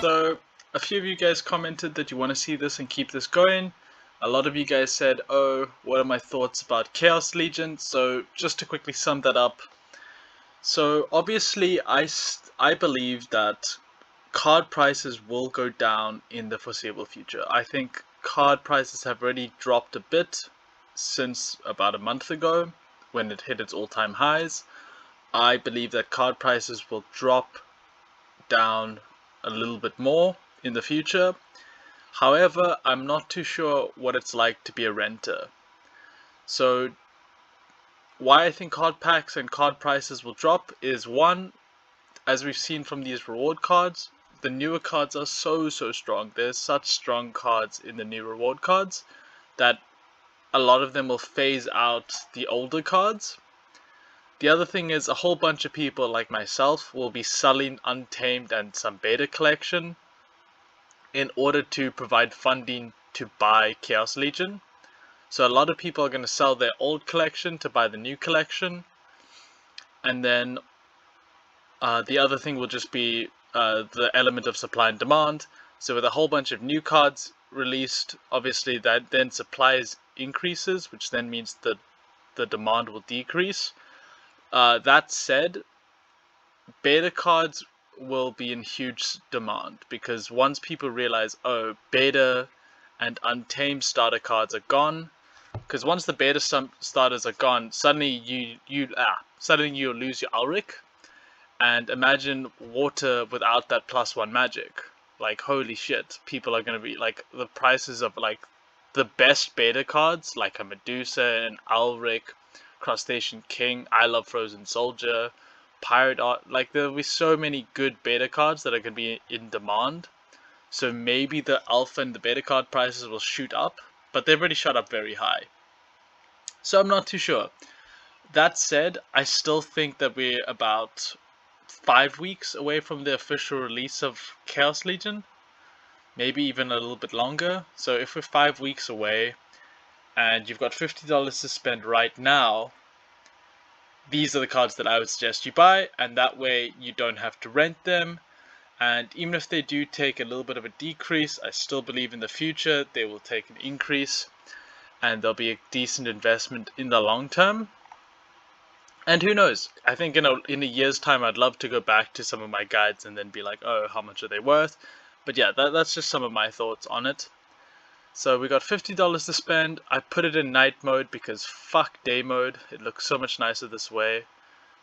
So a few of you guys commented that you want to see this and keep this going. A lot of you guys said, oh, what are my thoughts about Chaos Legion? So just to quickly sum that up. So obviously I believe that card prices will go down in the foreseeable future. I think card prices have already dropped a bit since about a month ago when it hit its all-time highs. I believe that card prices will drop down a little bit more in the future. However, I'm not too sure what it's like to be a renter. So why I think card packs and card prices will drop is, one, as we've seen from these reward cards, the newer cards are so strong. There's such strong cards in the new reward cards that a lot of them will phase out the older cards. The other thing is a whole bunch of people like myself will be selling Untamed and some beta collection in order to provide funding to buy Chaos Legion. So a lot of people are going to sell their old collection to buy the new collection. And then the other thing will just be the element of supply and demand. So with a whole bunch of new cards released, obviously that then supply increases, which then means that the demand will decrease. That said, beta cards will be in huge demand because once people realize, oh, beta and Untamed starter cards are gone, because once the beta starters are gone, suddenly you'll lose your Ulrich. And imagine water without that +1 magic. Like, holy shit, people are going to be like, the prices of like the best beta cards like a Medusa and Ulrich, Crustacean King, I Love Frozen Soldier, Pirate Art, like there'll be so many good beta cards that are going to be in demand. So maybe the alpha and the beta card prices will shoot up, but they've already shot up very high. So I'm not too sure. That said, I still think that we're about 5 weeks away from the official release of Chaos Legion. Maybe even a little bit longer. So if we're 5 weeks away and you've got $50 to spend right now, these are the cards that I would suggest you buy, and that way you don't have to rent them. And even if they do take a little bit of a decrease, I still believe in the future they will take an increase and they'll be a decent investment in the long term. And who knows, I think in a year's time I'd love to go back to some of my guides and then be like, oh, how much are they worth? But yeah, that's just some of my thoughts on it. So we got $50 to spend. I put it in night mode because fuck day mode. It looks so much nicer this way.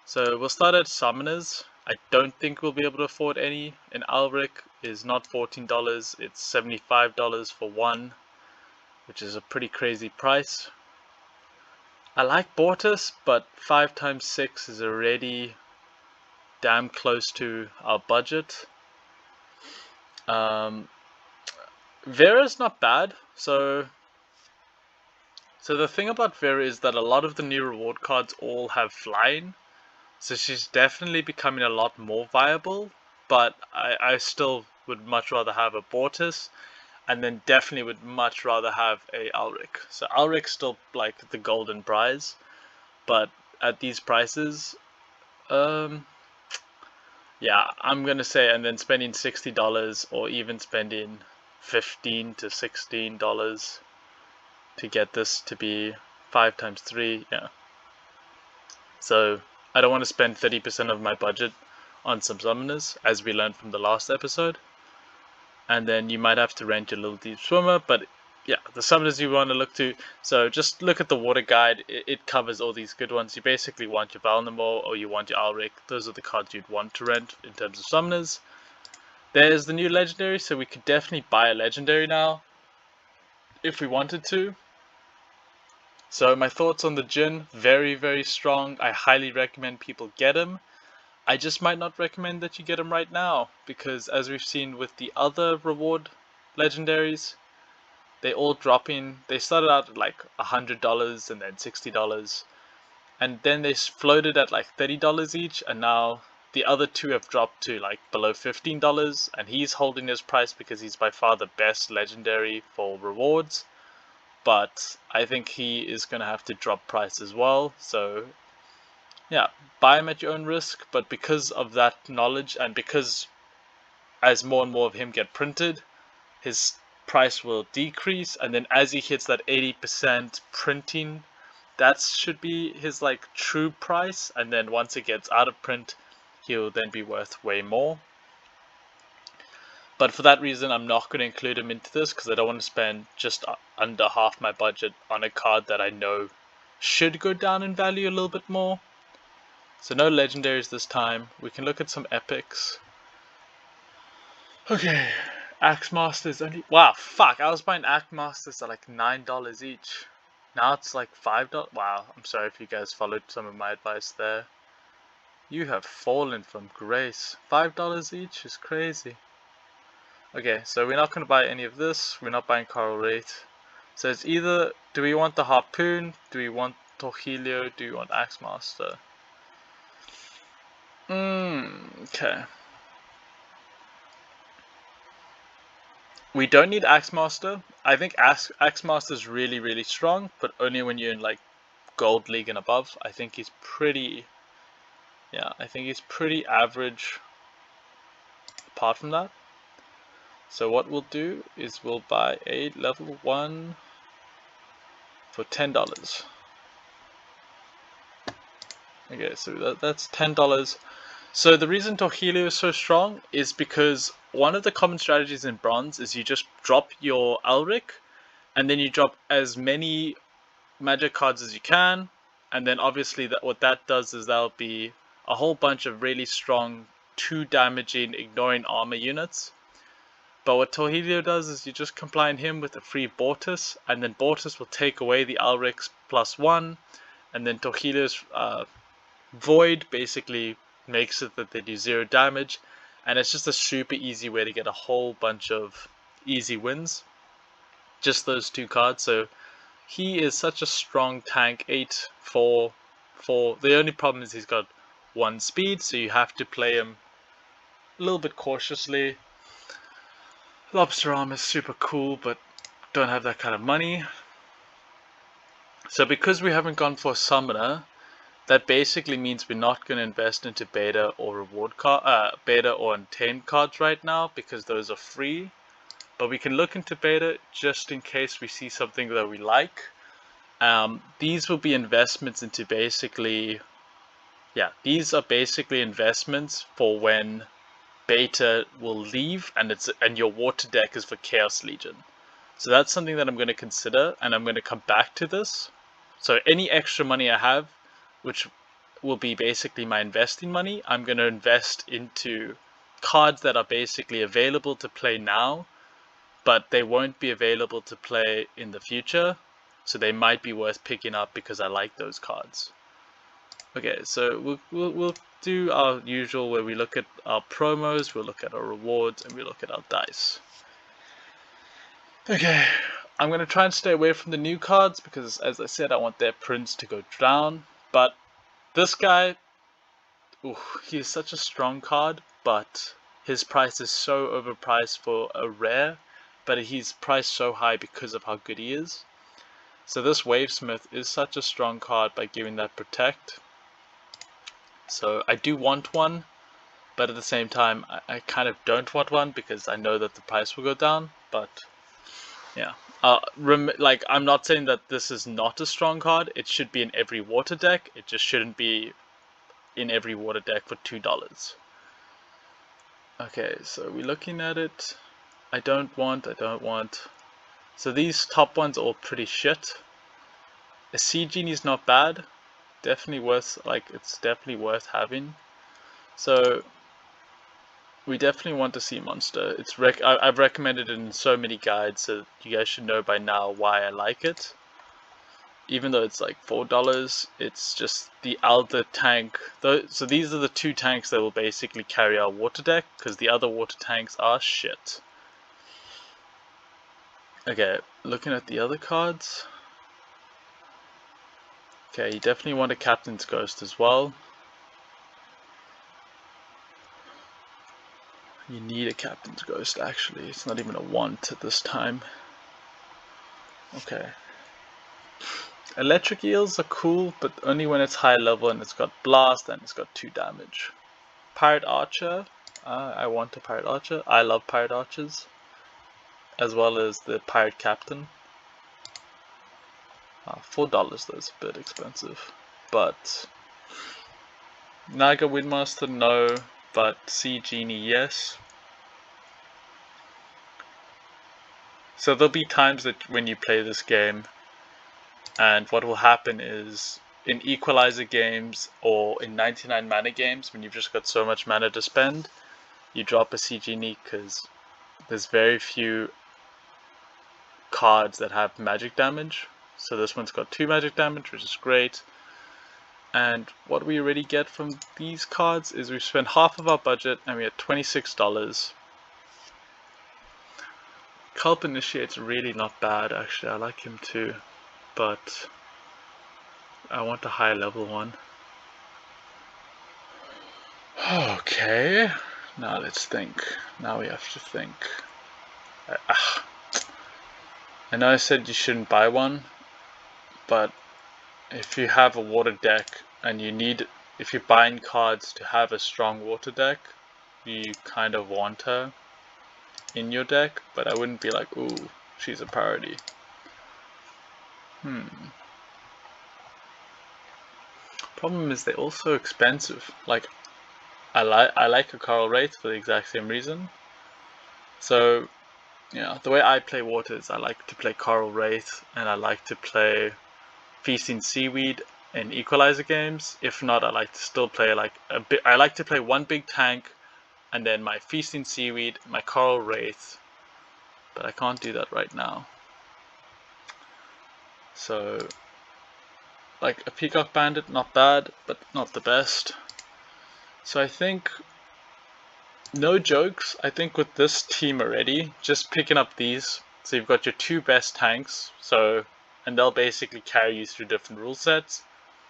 So we'll start at Summoners. I don't think we'll be able to afford any. An Ulrich is not $14, it's $75 for one, which is a pretty crazy price. I like Bortus, but 5 times 6 is already damn close to our budget. Vera's not bad. So the thing about Vera is that a lot of the new reward cards all have flying. So she's definitely becoming a lot more viable. But I still would much rather have a Bortus. And then definitely would much rather have a Ulrich. So Ulrich's still like the golden prize. But at these prices, yeah, I'm gonna say, and then spending $60 or even spending $15 to $16 to get this to be 5 times 3, yeah. So I don't want to spend 30% of my budget on some summoners, as we learned from the last episode. And then you might have to rent your little deep swimmer, but yeah, the summoners you want to look to. So just look at the water guide, it covers all these good ones. You basically want your Valnamor or you want your Ulrich. Those are the cards you'd want to rent in terms of summoners. There's the new legendary, so we could definitely buy a legendary now if we wanted to. So my thoughts on the Jhin, very strong. I highly recommend people get him. I just might not recommend that you get him right now, because as we've seen with the other reward legendaries, they all dropping. They started out at like $100 and then $60, and then they floated at like $30 each, and now the other two have dropped to like below $15, and he's holding his price because he's by far the best legendary for rewards. But I think he is going to have to drop price as well. So yeah, buy him at your own risk. But because of that knowledge, and because as more and more of him get printed, his price will decrease, and then as he hits that 80% printing, that should be his like true price, and then once it gets out of print, he'll then be worth way more. But for that reason, I'm not going to include him into this because I don't want to spend just under half my budget on a card that I know should go down in value a little bit more. So no legendaries this time. We can look at some epics. Okay, Axe Masters only. Wow, fuck! I was buying Axe Masters at like $9 each. Now it's like $5. Wow, I'm sorry if you guys followed some of my advice there. You have fallen from grace. $5 each is crazy. Okay, so we're not going to buy any of this. We're not buying Coral Wraith. So it's either, do we want the Harpoon? Do we want Torhilio? Do we want Axemaster? Okay. We don't need Axemaster. I think Axemaster is really, really strong, but only when you're in like Gold League and above. I think he's pretty, yeah, I think he's pretty average apart from that. So what we'll do is we'll buy a level 1 for $10. Okay, so that's $10. So the reason Torhilio is so strong is because one of the common strategies in Bronze is you just drop your Elric, and then you drop as many magic cards as you can, and then obviously what that does is that'll be a whole bunch of really strong 2 damaging ignoring armor units. But what Torhilio does is you just combine him with a free Bortus, and then Bortus will take away the Alric's +1, and then Torhilio's Void basically makes it that they do 0 damage, and it's just a super easy way to get a whole bunch of easy wins. Just those 2 cards, so he is such a strong tank, 8/4/4. The only problem is he's got 1 speed, so you have to play him a little bit cautiously. Lobster Arm is super cool, but don't have that kind of money. So because we haven't gone for a summoner, that basically means we're not going to invest into beta or reward card, beta or untamed cards right now because those are free. But we can look into beta just in case we see something that we like. These will be investments into basically, yeah, these are basically investments for when beta will leave and your water deck is for Chaos Legion. So that's something that I'm going to consider, and I'm going to come back to this. So any extra money I have, which will be basically my investing money, I'm going to invest into cards that are basically available to play now, but they won't be available to play in the future. So they might be worth picking up because I like those cards. Okay, so we'll do our usual where we look at our promos, we'll look at our rewards, and we look at our dice. Okay, I'm going to try and stay away from the new cards because, as I said, I want their prints to go down. But this guy, ooh, he is such a strong card, but his price is so overpriced for a rare, but he's priced so high because of how good he is. So this Wavesmith is such a strong card by giving that protect. So I do want one, but at the same time I kind of don't want one because I know that the price will go down. But yeah, like I'm not saying that this is not a strong card. It should be in every water deck. It just shouldn't be in every water deck for $2. Okay, so we're looking at it. I don't want. So these top ones are all pretty shit. A Sea Genie is not bad. Definitely worth, it's definitely worth having. So we definitely want to see Monster. I've recommended it in so many guides, so you guys should know by now why I like it. Even though it's like $4, it's just the other tank. So these are the 2 tanks that will basically carry our water deck, because the other water tanks are shit. Okay, looking at the other cards. Okay, you definitely want a Captain's Ghost as well. You need a Captain's Ghost, actually. It's not even a want at this time. Okay. Electric Eels are cool, but only when it's high level and it's got Blast and it's got 2 damage. Pirate Archer. I want a Pirate Archer. I love Pirate Archers, as well as the Pirate Captain. $4 though is a bit expensive, but Naga Windmaster no, but Sea Genie yes. So there'll be times that when you play this game, and what will happen is in Equalizer games or in 99 mana games, when you've just got so much mana to spend, you drop a Sea Genie because there's very few cards that have magic damage. So this one's got 2 magic damage, which is great. And what we already get from these cards is we spent half of our budget and we had $26. Culp Initiate's really not bad, actually. I like him too, but I want a high level one. Okay, now let's think. Now we have to think. I know I said you shouldn't buy one, but if you have a water deck and if you're buying cards to have a strong water deck, you kind of want her in your deck, but I wouldn't be like, ooh, she's a priority. Problem is they're also expensive. Like, I like a Coral Wraith for the exact same reason. So, yeah, the way I play water is I like to play Coral Wraith and I like to play Feasting Seaweed in Equalizer games. If not, I like to still play like a bit. I like to play one big tank and then my Feasting Seaweed, my Coral Wraith, but I can't do that right now. So, like a Peacock Bandit, not bad, but not the best. So I think, no jokes, I think with this team already, just picking up these, so you've got your 2 best tanks, and they'll basically carry you through different rule sets.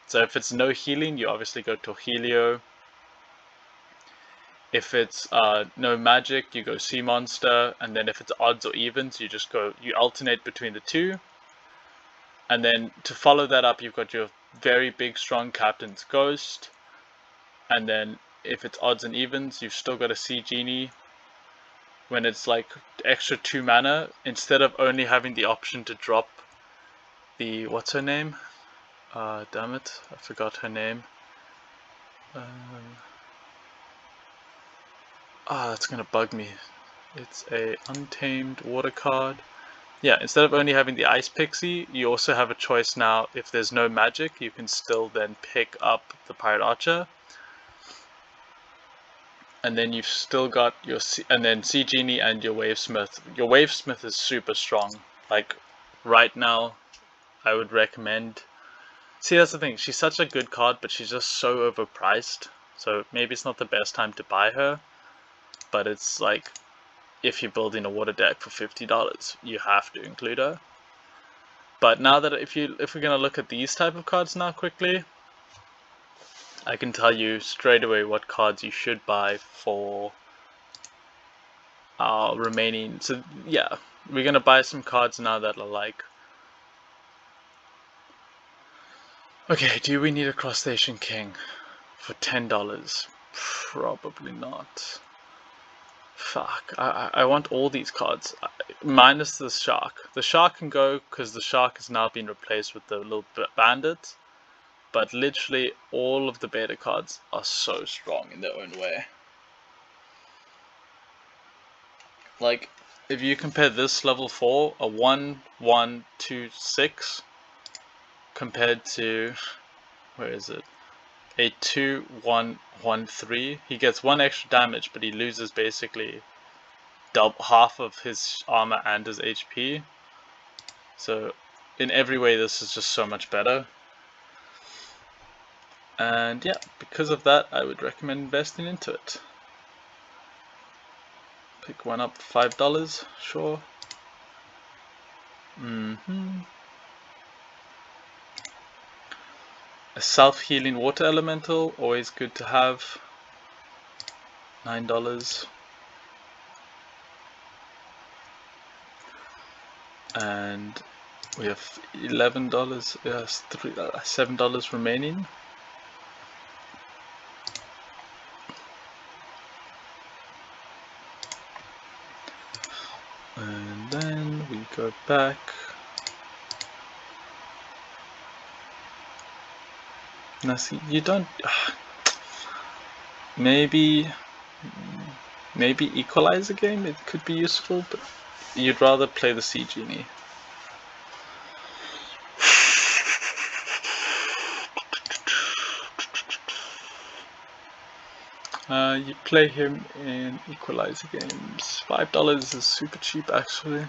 So if it's no healing, you obviously go Torhelio. If it's no magic, you go Sea Monster, and then if it's odds or evens, you alternate between the 2. And then to follow that up, you've got your very big strong Captain's Ghost. And then if it's odds and evens, you've still got a Sea Genie. When it's like extra 2 mana, instead of only having the option to drop the, what's her name? Damn it, I forgot her name. That's gonna bug me. It's a Untamed Water card. Yeah, instead of only having the Ice Pixie, you also have a choice now. If there's no magic, you can still then pick up the Pirate Archer. And then you've still got your Sea Genie and your Wavesmith. Your Wavesmith is super strong. Like, right now, I would recommend... See, that's the thing. She's such a good card, but she's just so overpriced. So maybe it's not the best time to buy her. But it's like, if you're building a water deck for $50, you have to include her. But now that if we're gonna look at these type of cards now quickly, I can tell you straight away what cards you should buy for our remaining. So yeah, we're gonna buy some cards now that are like, okay, do we need a Cross Station King for $10? Probably not. Fuck, I want all these cards, minus the Shark. The Shark can go because the Shark has now been replaced with the little bandit. But literally all of the beta cards are so strong in their own way. Like, if you compare this level 4, a 1, 1, 2, 6, compared to, where is it? A 2, 1, 1, 3. He gets 1 extra damage, but he loses basically half of his armor and his HP. So, in every way, this is just so much better. And yeah, because of that, I would recommend investing into it. Pick one up for $5, sure. A self-healing water elemental, always good to have. $9. And we have $11, yes, $7 remaining. go back. Now see, you don't... maybe equalize the game, it could be useful, but you'd rather play the Sea Genie. You play him in equalizer games. $5 is super cheap actually.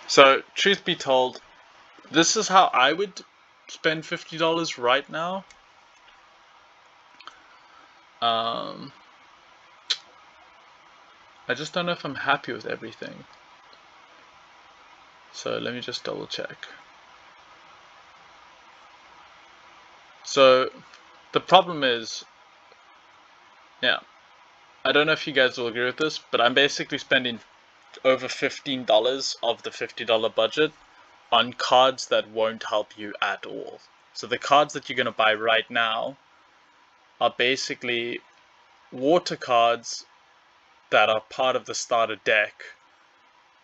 So, truth be told, this is how I would spend $50 right now. I just don't know if I'm happy with everything. So let me just double check. So the problem is, yeah, I don't know if you guys will agree with this, but I'm basically spending over $15 of the $50 budget on cards that won't help you at all. So the cards that you're going to buy right now are basically water cards that are part of the starter deck,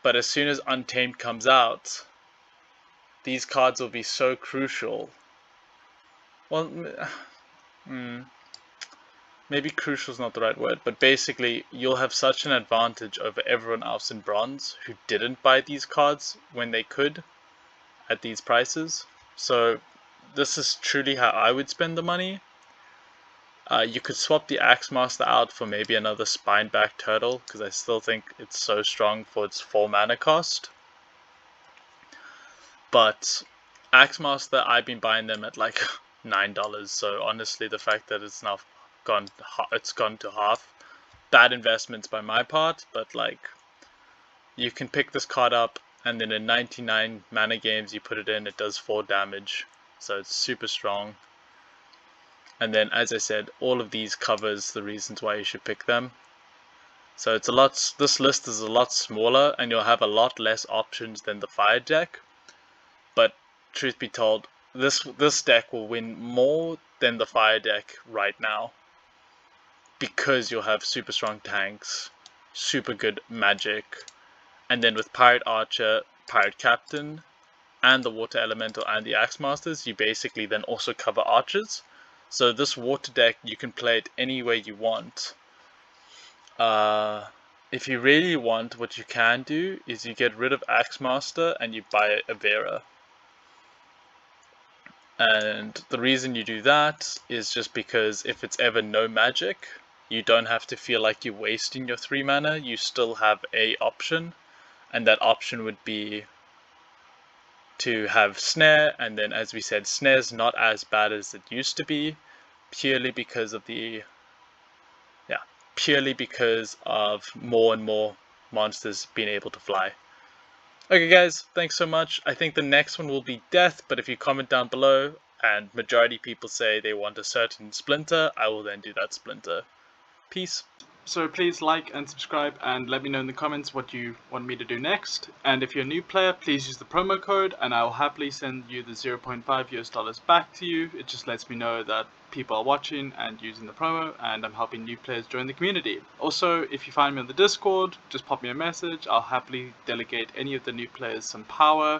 but as soon as Untamed comes out, these cards will be so crucial. Well, maybe crucial is not the right word, but basically you'll have such an advantage over everyone else in bronze who didn't buy these cards when they could at these prices. So this is truly how I would spend the money. You could swap the Axemaster out for maybe another Spineback Turtle, because I still think it's so strong for its 4 mana cost. But Axemaster, I've been buying them at like $9, so honestly the fact that it's now gone to half, bad investments by my part, but like, you can pick this card up and then in 99 mana games you put it in, it does 4 damage, so it's super strong. And then, as I said, all of these covers the reasons why you should pick them. So it's a lot. This list is a lot smaller, and you'll have a lot less options than the Fire deck. But truth be told, this deck will win more than the Fire deck right now, because you'll have super strong tanks, super good magic, and then with Pirate Archer, Pirate Captain, and the Water Elemental and the Axemasters, you basically then also cover archers. So this water deck, you can play it any way you want. If you really want, what you can do is you get rid of Axemaster and you buy a Vera. And the reason you do that is just because if it's ever no magic, you don't have to feel like you're wasting your 3 mana, you still have a option. And that option would be to have Snare, and then as we said, Snare's not as bad as it used to be, purely because of more and more monsters being able to fly. Okay guys, thanks so much. I think the next one will be Death, but if you comment down below and majority people say they want a certain Splinter, I will then do that Splinter. Peace. So please like and subscribe and let me know in the comments what you want me to do next. And if you're a new player, please use the promo code and I will happily send you the $0.5 US back to you. It just lets me know that people are watching and using the promo, and I'm helping new players join the community. Also, if you find me on the Discord, just pop me a message. I'll happily delegate any of the new players some power